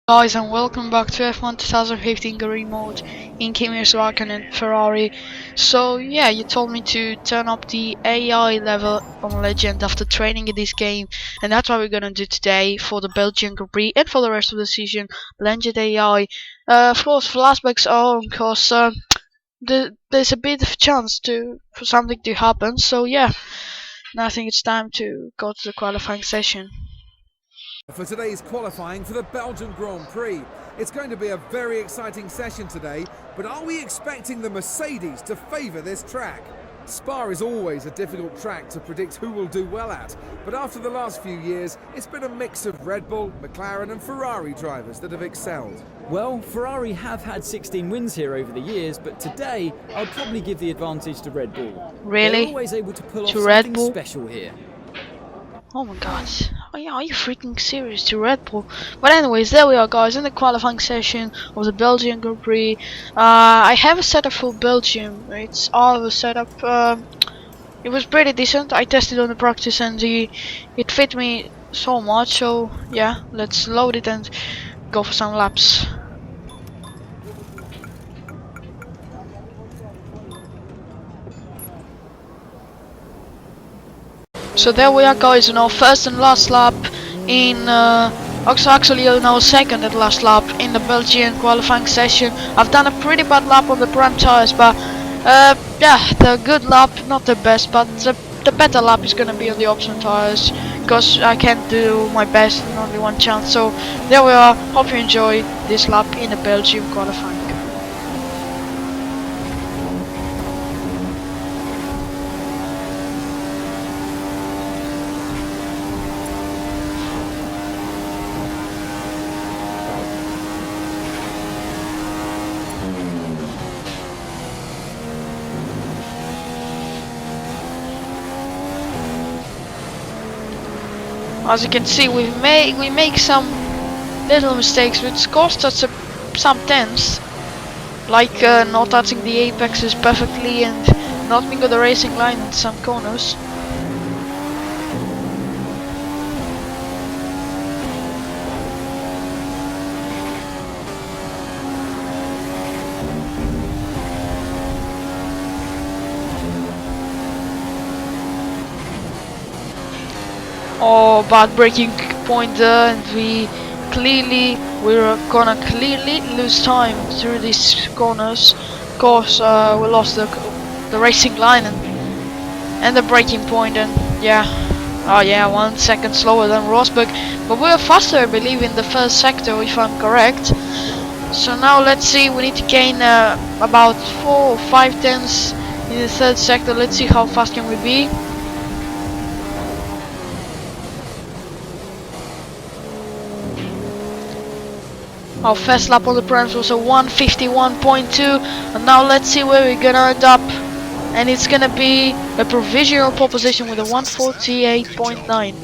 Guys, and welcome back to F1 2015 Green Mode in Kimi Raikkonen Ferrari. So yeah, you told me to turn up the AI level on Legend after training in this game, and that's what we're gonna do today for the Belgian Grand Prix and for the rest of the season. Legend AI, of course, flashbacks are on, cause there's a bit of chance for something to happen. So yeah, now I think it's time to go to the qualifying session. For today's qualifying for the Belgian Grand Prix. It's going to be a very exciting session today, but are we expecting the Mercedes to favour this track? Spa is always a difficult track to predict who will do well at, but after the last few years, it's been a mix of Red Bull, McLaren and Ferrari drivers that have excelled. Well, Ferrari have had 16 wins here over the years, but today I'd probably give the advantage to Red Bull. Really? They're always able to pull off Red something Bull? special here. Oh my god, are you freaking serious, to Red Bull? But anyways, there we are guys, in the qualifying session of the Belgian Grand Prix. I have a setup for Belgium. It's all of a setup. It was pretty decent. I tested on the practice and it fit me so much, so yeah, let's load it and go for some laps. So there we are guys, in our first and last lap in actually our second and last lap in the Belgian qualifying session. I've done a pretty bad lap on the prime tires, but yeah, the good lap, not the best, but the better lap is gonna be on the option tires, because I can't do my best in only one chance. So there we are, hope you enjoy this lap in the Belgium qualifying. As you can see, we make some little mistakes which cost us some tenths, like not touching the apexes perfectly and not being on the racing line in some corners. Oh, bad braking point there, and we're gonna clearly lose time through these corners. Of course, we lost the racing line and the braking point, and yeah, oh yeah, 1 second slower than Rosberg, but we were faster, I believe, in the first sector, if I'm correct. So now let's see, we need to gain about 4 or 5 tenths in the third sector. Let's see how fast can we be. Our first lap on the primes was a 151.2, and now let's see where we're gonna end up. And it's gonna be a provisional pole position with a 148.9.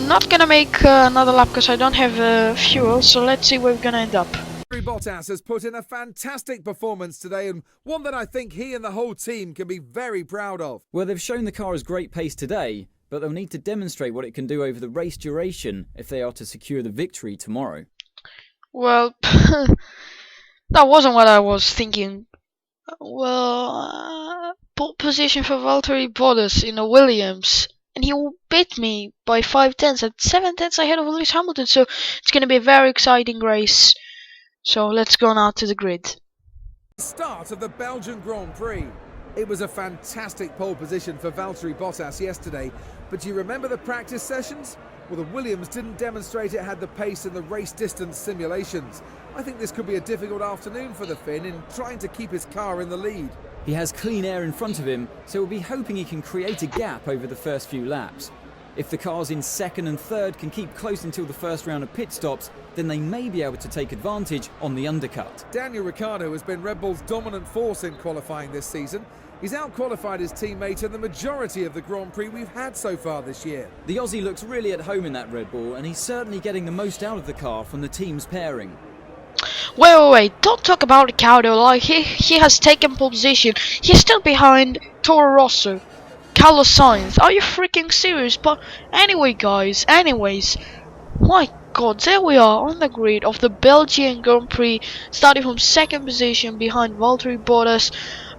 Not gonna make another lap because I don't have fuel, so let's see where we're gonna end up. Bottas has put in a fantastic performance today, and one that I think he and the whole team can be very proud of. Well, they've shown the car has great pace today, but they'll need to demonstrate what it can do over the race duration if they are to secure the victory tomorrow. Well, that wasn't what I was thinking. Well, pole position for Valtteri Bottas in a Williams, and he beat me by 5 tenths, at 7 tenths ahead of Lewis Hamilton, so it's going to be a very exciting race. So let's go now to the grid. Start of the Belgian Grand Prix. It was a fantastic pole position for Valtteri Bottas yesterday, but do you remember the practice sessions? Well, the Williams didn't demonstrate it had the pace in the race distance simulations. I think this could be a difficult afternoon for the Finn in trying to keep his car in the lead. He has clean air in front of him, so we'll be hoping he can create a gap over the first few laps. If the cars in second and third can keep close until the first round of pit stops, then they may be able to take advantage on the undercut. Daniel Ricciardo has been Red Bull's dominant force in qualifying this season. He's out-qualified his teammate in the majority of the Grand Prix we've had so far this year. The Aussie looks really at home in that Red Bull, and he's certainly getting the most out of the car from the team's pairing. Wait, don't talk about Ricciardo like he has taken pole position. He's still behind Toro Rosso. Carlos Sainz, are you freaking serious? But anyway guys, anyways, my god, there we are on the grid of the Belgian Grand Prix, starting from second position behind Valtteri Bottas.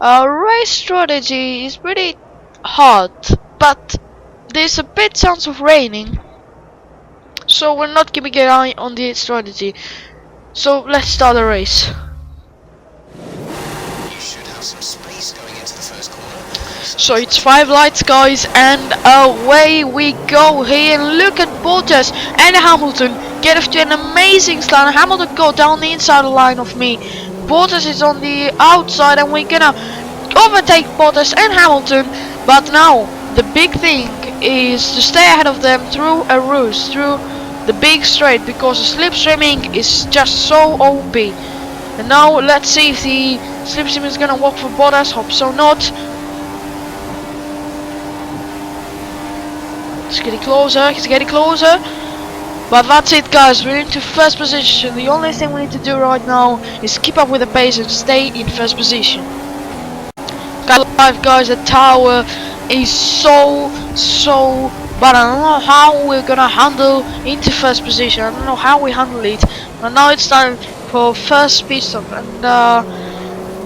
Race strategy is pretty hard, but there's a bit chance of raining, so we're not keeping an eye on the strategy. So let's start the race. You should have some space going into the first corner. So it's 5 lights, guys, and away we go here. And look at Bottas and Hamilton get off to an amazing start. Hamilton go down the inside line of me. Bottas is on the outside, and we're gonna overtake Bottas and Hamilton. But now the big thing is to stay ahead of them through a ruse, through the big straight, because the slipstreaming is just so OP. And now let's see if the slipstream is gonna work for Bottas. Hope so not. It's getting closer, he's getting closer. But that's it, guys, we're into first position. The only thing we need to do right now is keep up with the pace and stay in first position. Guys, the tower is so but I don't know how we're gonna handle into first position. I don't know how we handle it. But now it's time for first pit stop, and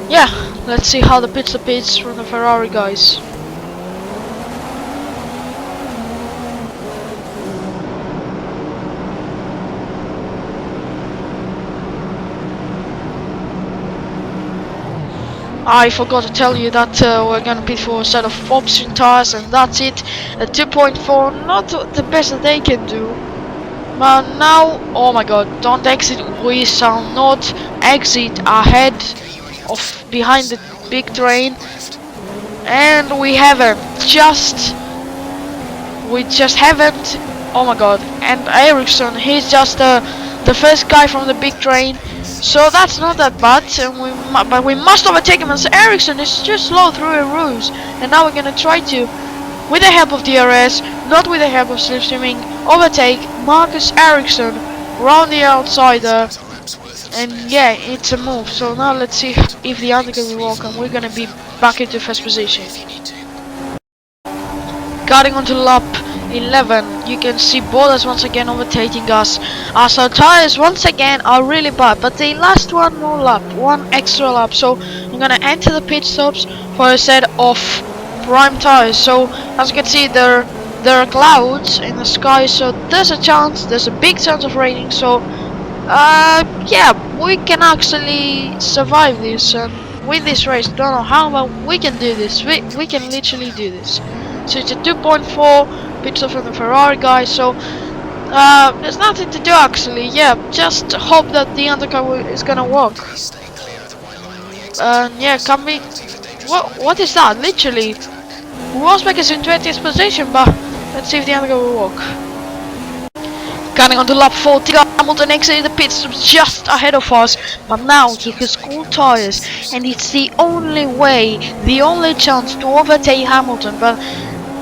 yeah, let's see how the pit stop is from the Ferrari guys. I forgot to tell you that we're gonna pit for a set of option tires, and that's it. A 2.4, not the best that they can do. But now, oh my god, don't exit. We shall not exit ahead of behind the big train, and we just haven't. Oh my god, and Ericsson, he's just the first guy from the big train. So that's not that bad, and but we must overtake him, as Ericsson is just slow through a ruse. And now we're gonna try to, with the help of DRS, not with the help of slipstreaming, overtake Marcus Ericsson around the outsider. And yeah, it's a move. So now let's see if the undercut will work, and we're gonna be back into first position. Getting onto lap 11, you can see Bottas once again overtaking us, as our tires once again are really bad, but they last one more lap, one extra lap. So I'm gonna enter the pit stops for a set of prime tires. So as you can see, there are clouds in the sky, so there's a big chance of raining. So yeah, we can actually survive this and win this race. Don't know how, but we can do this. We can literally do this. So it's a 2.4 pit stop from the Ferrari guys. So there's nothing to do actually. Yeah, just hope that the undercut is gonna work. Yeah, can we? What is that? Literally, Rosberg is in 20th position, but let's see if the undercut will work. Coming on to lap 40, Hamilton exited the pit stop just ahead of us, but now he has cool tires, and it's the only way, the only chance to overtake Hamilton. But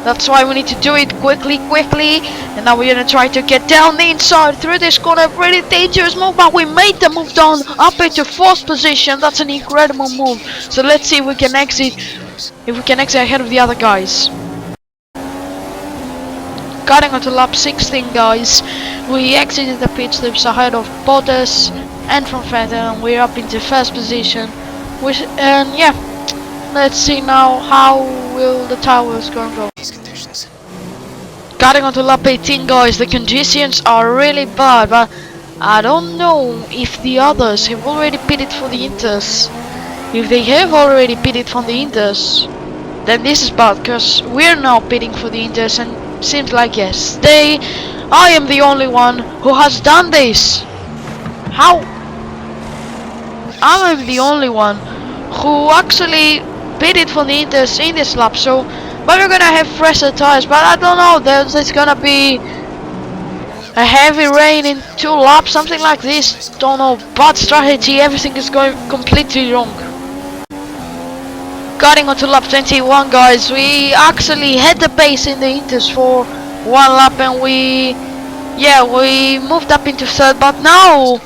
that's why we need to do it quickly. And now we're gonna try to get down the inside through this corner. Really dangerous move, but we made the move down up into 4th position. That's an incredible move. So let's see if we can exit ahead of the other guys. Cutting onto lap 16, guys, we exited the pit stops ahead of Bottas and from Vettel, and we're up into 1st position. And yeah, let's see now how will the towers gonna go. Cutting onto lap 18, guys, the conditions are really bad, but I don't know if the others have already pitted for the Inters. If they have already pitted for the Inters, then this is bad, because we're now pitting for the Inters, and seems like yes, I am the only one who has done this. How? I am the only one who actually pitted for the Inters in this lap. So, but we're gonna have fresher tires, but I don't know, there's gonna be a heavy rain in 2 laps, something like this. Don't know, bad strategy, everything is going completely wrong. Cutting onto lap 21, guys, we actually had the pace in the Inters for 1 lap, and we moved up into 3rd, but now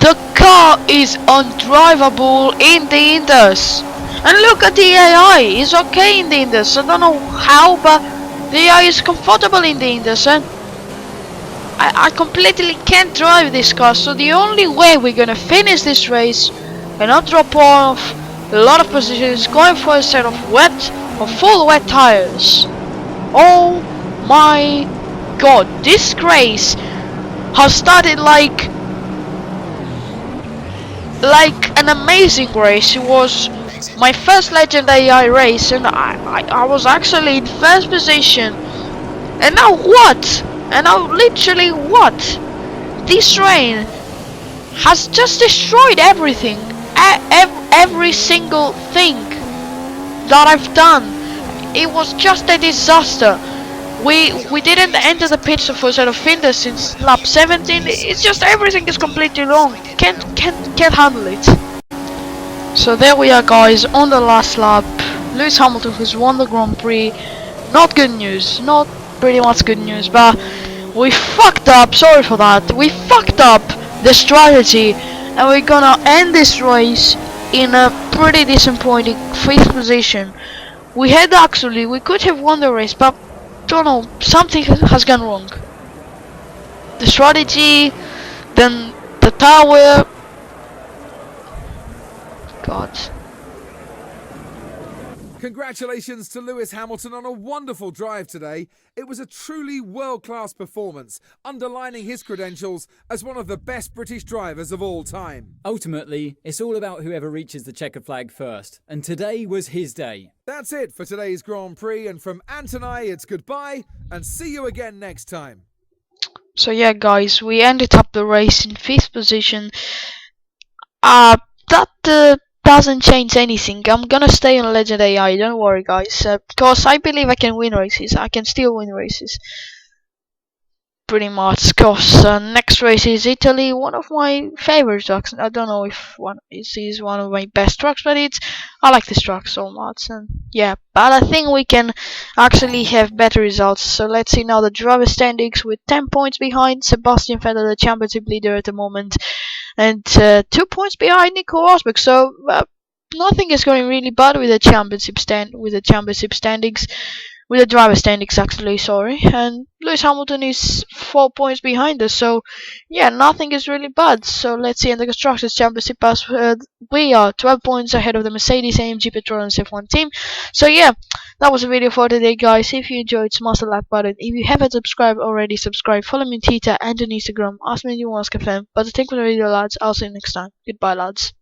the car is undrivable in the Inters. And look at the AI, it's okay in the Inters. I don't know how, but the AI is comfortable in the Inters. And I completely can't drive this car, so the only way we're gonna finish this race and not drop off a lot of positions going for a set of full wet tires. Oh my god, this race has started like an amazing race. It was my first Legend AI race, and I was actually in first position. And now what? And now literally what? This rain has just destroyed everything. Every single thing that I've done. It was just a disaster. We didn't enter the pit for sort of Finder since lap 17. It's just everything is completely wrong. Can't handle it. So there we are, guys, on the last lap. Lewis Hamilton has won the Grand Prix. Not good news. Not pretty much good news, but we fucked up. Sorry for that. We fucked up the strategy, and we're gonna end this race in a pretty disappointing 5th position. We could have won the race, but don't know, something has gone wrong. The strategy, then the tower. God. Congratulations to Lewis Hamilton on a wonderful drive today. It was a truly world-class performance, underlining his credentials as one of the best British drivers of all time. Ultimately, it's all about whoever reaches the checkered flag first, and today was his day. That's it for today's Grand Prix, and from Ant and I, it's goodbye, and see you again next time. So yeah, guys, we ended up the race in 5th position. That doesn't change anything. I'm gonna stay on Legend AI, don't worry, guys, because I believe I can win races. I can still win races, pretty much, because next race is Italy, one of my favorite tracks. I don't know if this is one of my best tracks, but I like this track so much, and yeah, but I think we can actually have better results. So let's see now the driver standings, with 10 points behind Sebastian Vettel, the championship leader at the moment, and 2 points behind Nico Rosberg. So nothing is going really bad with the championship standings, with the driver standings actually. Sorry, and Lewis Hamilton is 4 points behind us. So yeah, nothing is really bad. So let's see in the constructors championship, as we are 12 points ahead of the Mercedes AMG Petronas F1 team. So yeah, that was the video for today, guys. If you enjoyed, smash the like button. If you haven't subscribed already, subscribe. Follow me on Twitter and on Instagram. Ask me if you want to ask a fan. But thank you for the video, lads. I'll see you next time. Goodbye, lads.